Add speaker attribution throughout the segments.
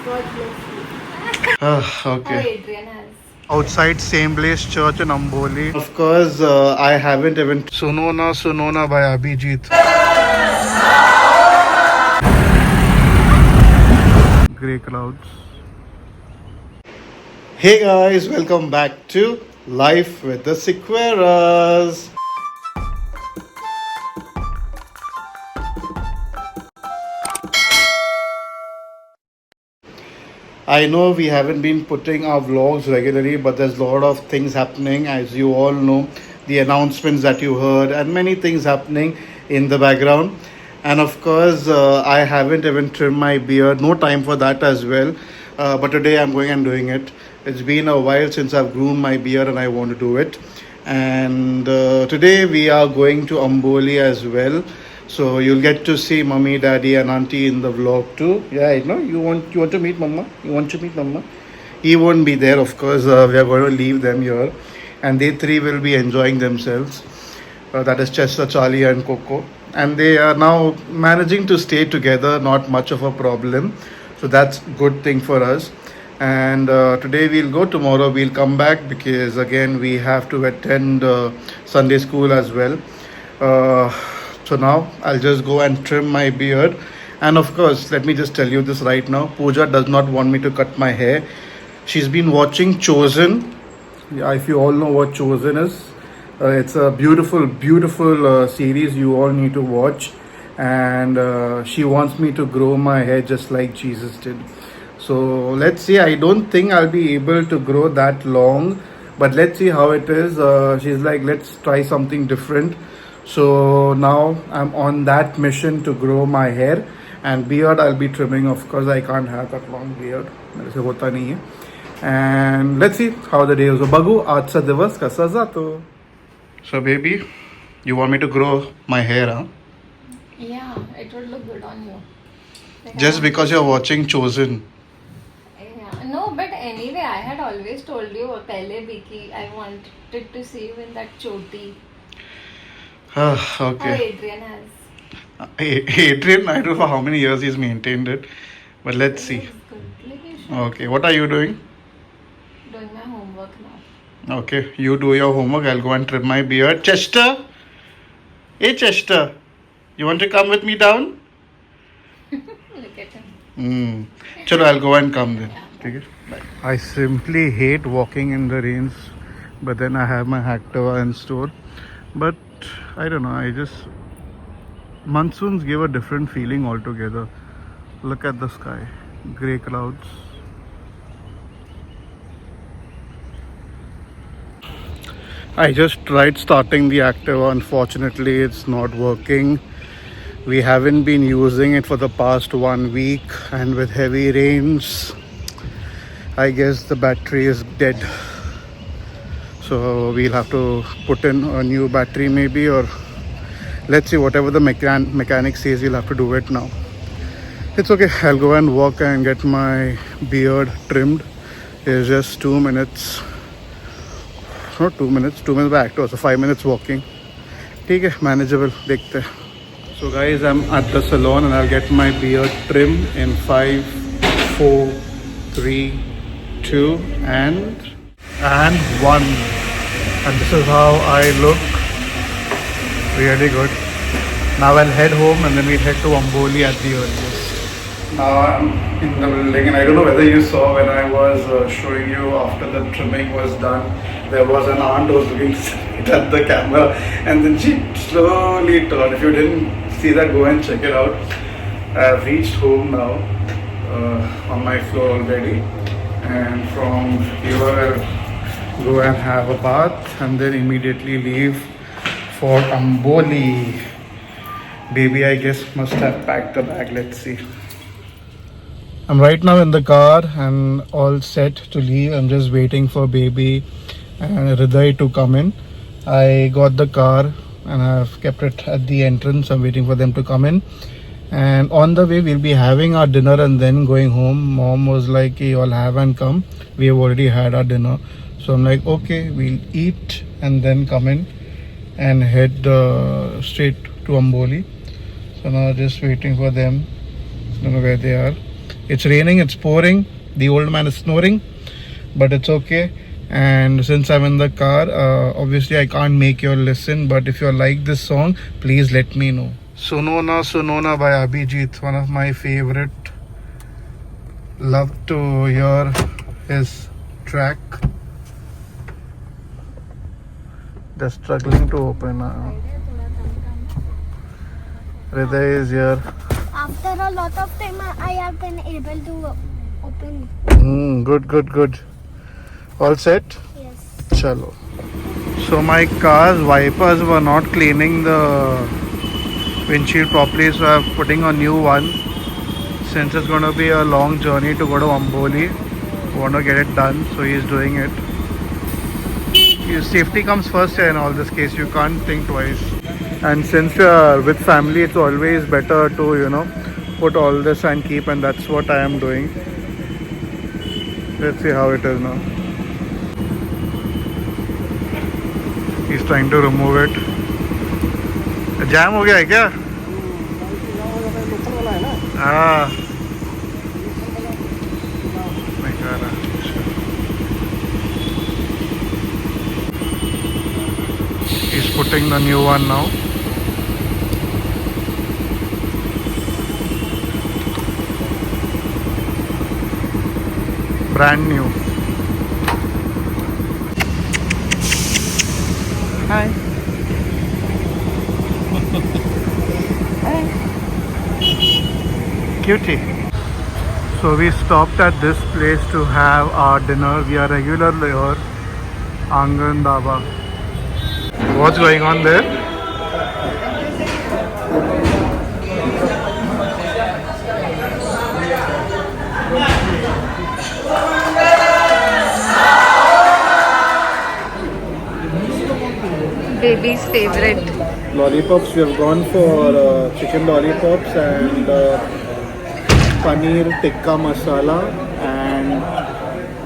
Speaker 1: God bless you.
Speaker 2: Okay.
Speaker 1: Adrian has.
Speaker 2: Outside Same Place Church in Amboli. Of course, I haven't even Sunona by Abhijit. Grey clouds. Hey guys, welcome back to Life with the Sequeras. I know we haven't been putting our vlogs regularly, but there's a lot of things happening, as you all know, the announcements that you heard, and many things happening in the background. And of course, I haven't even trimmed my beard, no time for that as well. But today I'm going and doing it. It's been a while since I've groomed my beard, and I want to do it. And today we are going to Amboli as well. So you'll get to see mommy, daddy, and auntie in the vlog too. Yeah, I know you want to meet mama. You want to meet mama. He won't be there, of course. We are going to leave them here, and they three will be enjoying themselves. That is Chester, Charlie, and Coco, and they are now managing to stay together. Not much of a problem, so that's good thing for us. And today we'll go. Tomorrow we'll come back because again we have to attend Sunday school as well. Uh, so now I'll just go and trim my beard. And of course, let me just tell you this right now. Pooja does not want me to cut my hair. She's been watching Chosen. Yeah, if you all know what Chosen is, it's a beautiful series you all need to watch. And she wants me to grow my hair just like Jesus did. So let's see. I don't think I'll be able to grow that long, but let's see how it is. She's like, let's try something different. So now I'm on that mission to grow my hair, and beard I'll be trimming. Of course, I can't have that long beard. मेरे से होता नहीं है. And let's see how the day is. So बघू आजचा दिवस कसा जातो. So baby, you want me to grow my hair, huh?
Speaker 1: Yeah, it would look good on you. Like
Speaker 2: Just because you're watching Chosen.
Speaker 1: Yeah. No, but anyway, I had always told you pehle bhi ki I wanted to see you in that choti. How
Speaker 2: Okay.
Speaker 1: Adrian has.
Speaker 2: Adrian, I don't know how many years he's maintained it, but let's see.
Speaker 1: It's good. Like you should.
Speaker 2: Okay, what are you doing?
Speaker 1: Doing my homework now.
Speaker 2: Okay, you do your homework. I'll go and trim my beard. Chester, hey Chester, you want to come with me down?
Speaker 1: Look at him.
Speaker 2: Chalo, I'll go and come then. Okay, bye. I simply hate walking in the rains, but then I have my Activa in store. But I don't know, I just monsoons give a different feeling altogether. Look at the sky, grey clouds. I just tried starting the Activa. Unfortunately, it's not working. We haven't been using it for the past 1 week, and with heavy rains, I guess the battery is dead. So we'll have to put in a new battery maybe, or let's see, whatever the mechanic says, we'll have to do it now. It's okay. I'll go and walk and get my beard trimmed. It's just 2 minutes. Not 2 minutes. 2 minutes back to, so 5 minutes walking. ठीक है, manageable. देखते हैं. So guys, I'm at the salon and I'll get my beard trimmed in 5, 4, 3, 2, and 1. And this is how I look. Really good. Now I'll head home and then we'll head to Amboli at the earliest. Now I'm in the building, and I don't know whether you saw when I was showing you after the trimming was done, there was an aunt who was looking straight at the camera and then she slowly turned. If you didn't see that, go and check it out. I've reached home now, on my floor already, and from here I'll go and have a bath and then immediately leave for Amboli. Baby, I guess, must have packed the bag. Let's see. I'm right now in the car and all set to leave. I'm just waiting for baby and Hriday to come in. I got the car and I've kept it at the entrance. I'm waiting for them to come in. And on the way, we'll be having our dinner and then going home. Mom was like, hey, all have and come. We have already had our dinner. So I'm like, okay, we'll eat and then come in and head straight to Amboli. So now just waiting for them. Don't know where they are. It's raining, it's pouring. The old man is snoring, but it's okay. And since I'm in the car, obviously I can't make you all listen. But if you like this song, please let me know. Sunona Sunona by Abhijit, one of my favorite. Love to hear his track. Just struggling to open. Hriday is here.
Speaker 3: After a lot of time, I have been able to open.
Speaker 2: Good. All set?
Speaker 3: Yes.
Speaker 2: Chalo. So my car's wipers were not cleaning the windshield properly, so I'm putting a new one. Since it's going to be a long journey to go to Amboli, we want to get it done, so he's doing it. Your safety comes first here in all this case, you can't think twice. And since we are with family, it's always better to, put all this and keep, and that's what I am doing. Let's see how it is now. He's trying to remove it. Jam हो गया है क्या? हाँ. मैं कह रहा. He's putting the new one now. Brand new. Hi. Cutie. So we stopped at this place to have our dinner. We are regularly here. Angan Dhaba. What's going on there?
Speaker 1: Baby's favorite.
Speaker 2: Lollipops. We have gone for chicken lollipops and paneer tikka masala and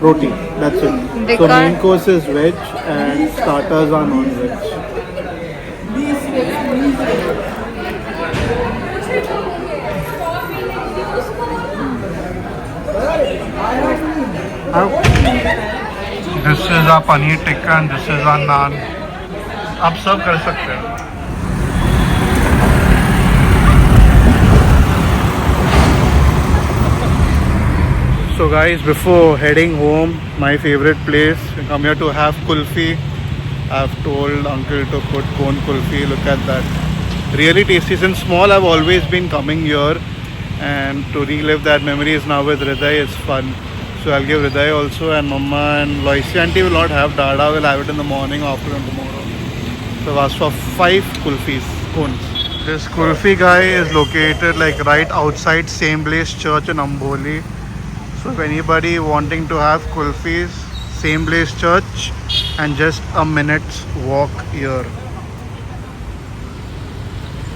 Speaker 2: roti. That's it. So main course is veg and starters are non-veg. This is our paneer tikka and this is our naan. आप सर्व कर सकते हैं. So guys, before heading home, my favorite place, we come here to have kulfi. I've told uncle to put cone kulfi. Look at that, really tasty. Since small I've always been coming here, and to relive that memories now with Hriday is fun. So I'll give Hriday also, and Mama and Loisi auntie will not have. Dada will have it in the morning, afternoon, tomorrow. So I've asked for 5 kulfis, cones. This kulfi guy is located like right outside Same Place Church in Amboli. So if anybody wanting to have kulfis, Same Place Church and just a minute's walk here.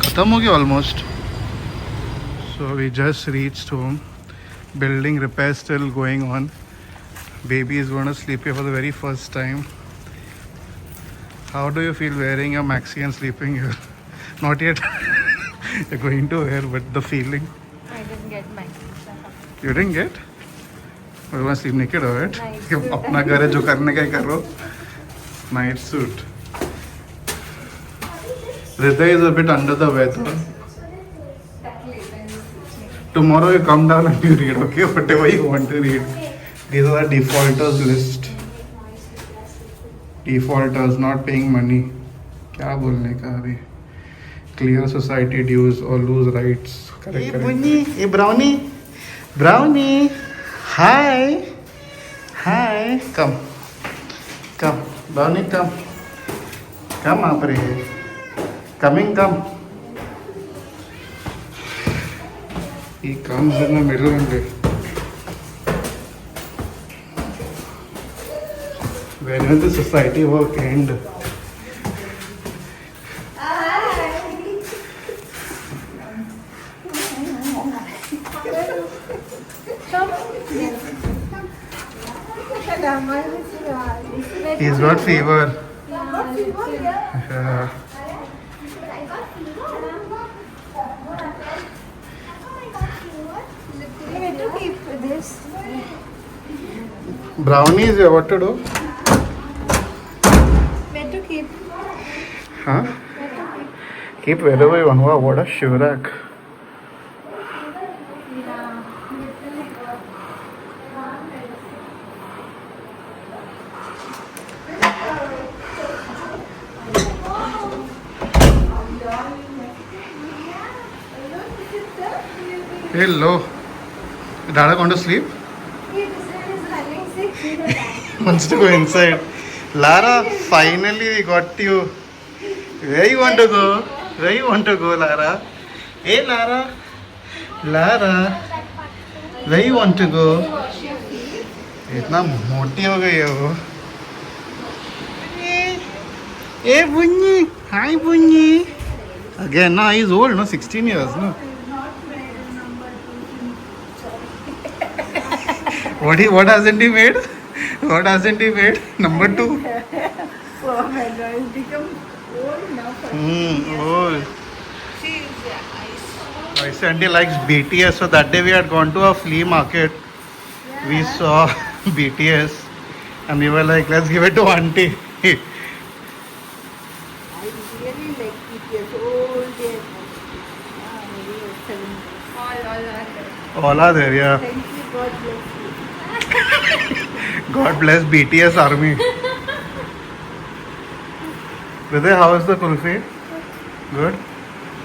Speaker 2: Khatam ho gaya almost. So we just reached home. Building repair still going on. Baby is going to sleep here for the very first time. How do you feel wearing a maxi and sleeping here? Not yet. You're going to wear, but the feeling.
Speaker 1: I didn't get maxi.
Speaker 2: You didn't get? You want to sleep naked or it?
Speaker 1: Night
Speaker 2: कि
Speaker 1: suit.
Speaker 2: अपना घर है जो करने का ही करो. Night suit. Hriday is a bit under the weather. Tomorrow you come down and you read, okay? Whatever you want to read. These are the defaulters list. Defaulters not paying money. क्या बोलने का अभी? Clear society dues or lose rights. Correct, correct. Bunny, hey Brownie. Brownie. Hi. Hi. Come. Come. Brownie, come. Come up here. Coming, come. He comes in the middle and when will the society work end? He's got fever. Yeah. Brownies, what to do?
Speaker 1: Where to keep?
Speaker 2: Huh? Keep wherever you want. Wow, what a shivrak. Hello. Dada going to sleep? Wants to go inside. Lara, finally we got you. Where you want to go? Where you want to go, Lara? Hey, Lara. Lara. Where you want to go? इतना मोटी हो गई है वो. Hey, Bunyi. Hi, Bunyi. Again, no, he's old, no? 16 years, no? What hasn't he made? What hasn't he made? Number 2.
Speaker 4: Oh my God, it's become old now.
Speaker 2: Old.
Speaker 4: She is
Speaker 2: I said auntie likes BTS, so that day we had gone to a flea market. We saw BTS and we were like, let's give it to auntie.
Speaker 4: I really like BTS. Old days. Maybe 7 years.
Speaker 1: All
Speaker 2: All are there, yeah.
Speaker 4: Thank you, God bless you.
Speaker 2: God bless BTS army. Vidya, how is the kulfi? Good?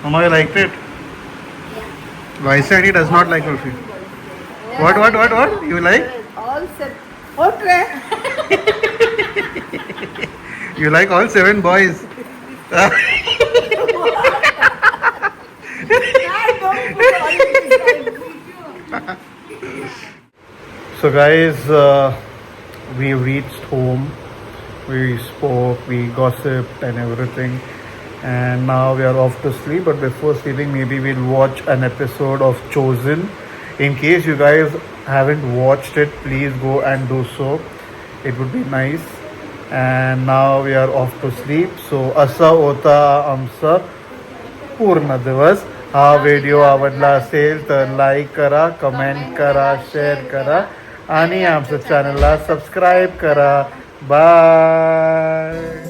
Speaker 2: Mama, you liked it? Why said he does not like kulfi? What? You like?
Speaker 4: All set. Okay.
Speaker 2: You like all 7 boys? So guys, we reached home, we spoke, we gossiped and everything, and now we are off to sleep. But before sleeping, maybe we'll watch an episode of Chosen. In case you guys haven't watched it, please go and do so. It would be nice. And now we are off to sleep. So asa ota amsa पूर्ण दिवस. हा video आवडला असेल तर like करा, comment करा, share करा आणि आमच्या चॅनलला सबस्क्राईब करा. बाय.